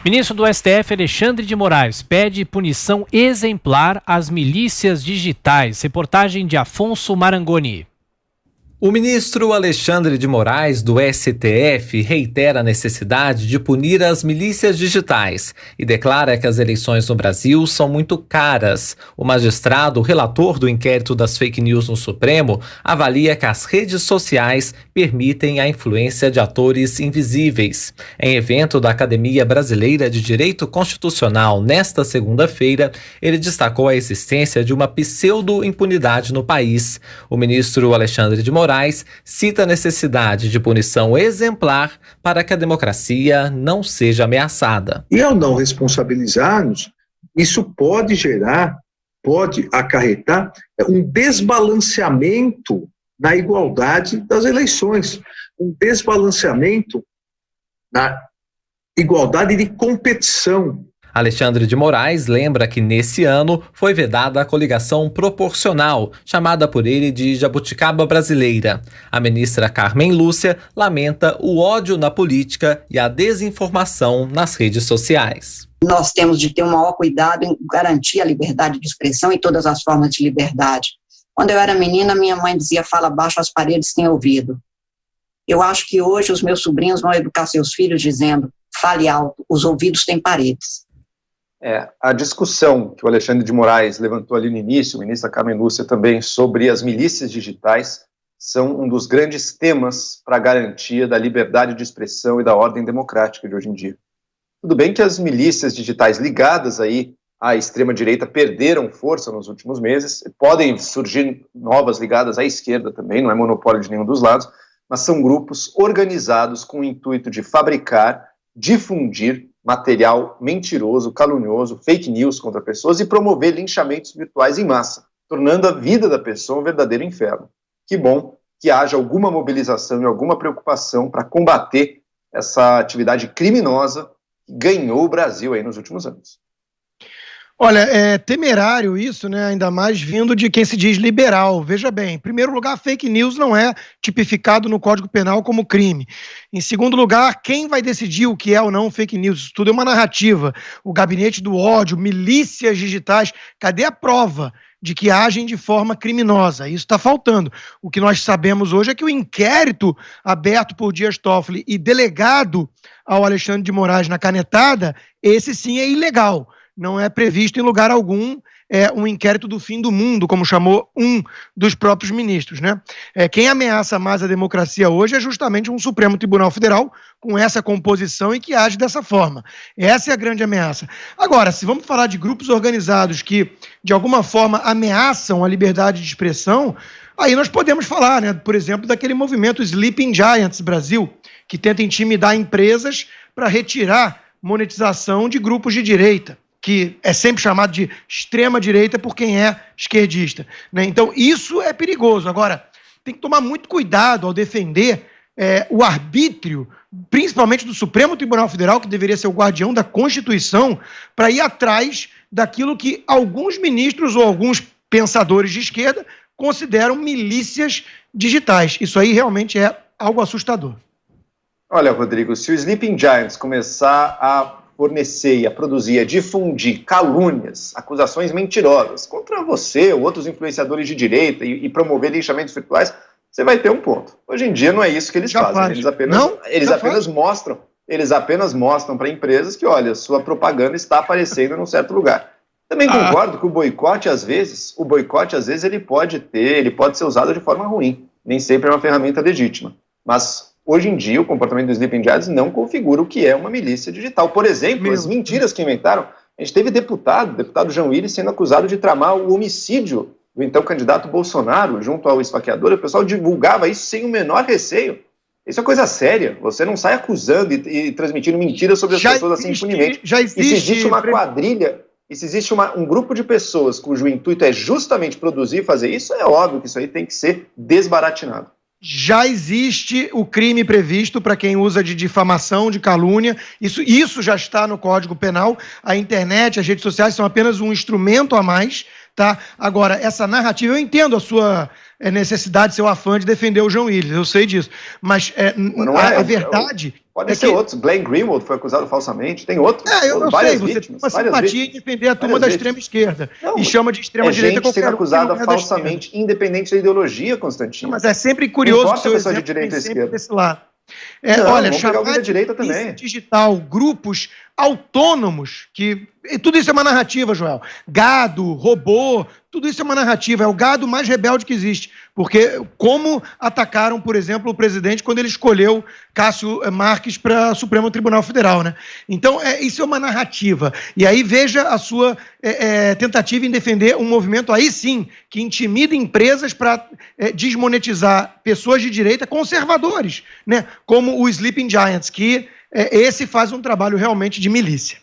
Ministro do STF, Alexandre de Moraes, pede punição exemplar às milícias digitais. Reportagem de Afonso Marangoni. O ministro Alexandre de Moraes, do STF, reitera a necessidade de punir as milícias digitais e declara que as eleições no Brasil são muito caras. O magistrado, relator do inquérito das fake news no Supremo, avalia que as redes sociais permitem a influência de atores invisíveis. Em evento da Academia Brasileira de Direito Constitucional nesta segunda-feira, ele destacou a existência de uma pseudo-impunidade no país. O ministro Alexandre de Moraes cita a necessidade de punição exemplar para que a democracia não seja ameaçada. E ao não responsabilizar-nos, isso pode acarretar um desbalanceamento na igualdade das eleições, um desbalanceamento na igualdade de competição. Alexandre de Moraes lembra que nesse ano foi vedada a coligação proporcional, chamada por ele de Jabuticaba Brasileira. A ministra Carmen Lúcia lamenta o ódio na política e a desinformação nas redes sociais. Nós temos de ter um maior cuidado em garantir a liberdade de expressão e todas as formas de liberdade. Quando eu era menina, minha mãe dizia: fala baixo, as paredes têm ouvido. Eu acho que hoje os meus sobrinhos vão educar seus filhos dizendo: fale alto, os ouvidos têm paredes. A discussão que o Alexandre de Moraes levantou ali no início, o ministro Carmen Lúcia também, sobre as milícias digitais, são um dos grandes temas para a garantia da liberdade de expressão e da ordem democrática de hoje em dia. Tudo bem que as milícias digitais ligadas aí à extrema-direita perderam força nos últimos meses, podem surgir novas ligadas à esquerda também, não é monopólio de nenhum dos lados, mas são grupos organizados com o intuito de fabricar, difundir material mentiroso, calunioso, fake news contra pessoas e promover linchamentos virtuais em massa, tornando a vida da pessoa um verdadeiro inferno. Que bom que haja alguma mobilização e alguma preocupação para combater essa atividade criminosa que ganhou o Brasil aí nos últimos anos. Olha, é temerário isso, né? Ainda mais vindo de quem se diz liberal. Veja bem, em primeiro lugar, fake news não é tipificado no Código Penal como crime. Em segundo lugar, quem vai decidir o que é ou não fake news? Isso tudo é uma narrativa. O gabinete do ódio, milícias digitais, cadê a prova de que agem de forma criminosa? Isso está faltando. O que nós sabemos hoje é que o inquérito aberto por Dias Toffoli e delegado ao Alexandre de Moraes na canetada, esse sim é ilegal. Não é previsto em lugar algum um inquérito do fim do mundo, como chamou um dos próprios ministros, né? Quem ameaça mais a democracia hoje é justamente um Supremo Tribunal Federal com essa composição e que age dessa forma. Essa é a grande ameaça. Agora, se vamos falar de grupos organizados que, de alguma forma, ameaçam a liberdade de expressão, aí nós podemos falar, né, por exemplo, daquele movimento Sleeping Giants Brasil, que tenta intimidar empresas para retirar monetização de grupos de direita, que é sempre chamado de extrema-direita por quem é esquerdista, né? Então, isso é perigoso. Agora, tem que tomar muito cuidado ao defender o arbítrio, principalmente do Supremo Tribunal Federal, que deveria ser o guardião da Constituição, para ir atrás daquilo que alguns ministros ou alguns pensadores de esquerda consideram milícias digitais. Isso aí realmente é algo assustador. Olha, Rodrigo, se o Sleeping Giants começar a fornecer e a produzir, a difundir calúnias, acusações mentirosas contra você ou outros influenciadores de direita e promover linchamentos virtuais, você vai ter um ponto. Hoje em dia não é isso que eles fazem. Eles apenas mostram para empresas que, olha, sua propaganda está aparecendo em um certo lugar. Também concordo que o boicote, às vezes, ele pode ser usado de forma ruim. Nem sempre é uma ferramenta legítima. Mas hoje em dia, o comportamento dos Sleeping Giants não configura o que é uma milícia digital. Por exemplo, as mentiras que inventaram. A gente teve deputado João Willis, sendo acusado de tramar o homicídio do então candidato Bolsonaro junto ao esfaqueador. O pessoal divulgava isso sem o menor receio. Isso é coisa séria. Você não sai acusando e transmitindo mentiras sobre as pessoas assim impunemente. E se existe uma quadrilha, e se existe um grupo de pessoas cujo intuito é justamente produzir e fazer isso, é óbvio que isso aí tem que ser desbaratinado. Já existe o crime previsto para quem usa de difamação, de calúnia. Isso já está no Código Penal. A internet, as redes sociais são apenas um instrumento a mais, tá? Agora, essa narrativa, eu entendo a sua necessidade, seu afã de defender o João Willis, eu sei disso. Mas a verdade Podem ser outros. Glenn Greenwald foi acusado falsamente, tem outros. Eu sei, você tem uma simpatia em defender a turma da extrema-esquerda e chama de extrema-direita qualquer gente sendo acusada falsamente, independente da ideologia, Constantino. Mas é sempre curioso que seu exemplo de direita e esquerda desse lado. Olha, chamar de direita também. Digital, grupos autônomos, tudo isso é uma narrativa, Joel. Gado, robô, tudo isso é uma narrativa, é o gado mais rebelde que existe. Porque como atacaram, por exemplo, o presidente quando ele escolheu Cássio Marques para o Supremo Tribunal Federal, né? Então, isso é uma narrativa. E aí veja a sua tentativa em defender um movimento, aí sim, que intimida empresas para desmonetizar pessoas de direita conservadores, né? Como o Sleeping Giants, que esse faz um trabalho realmente de milícia.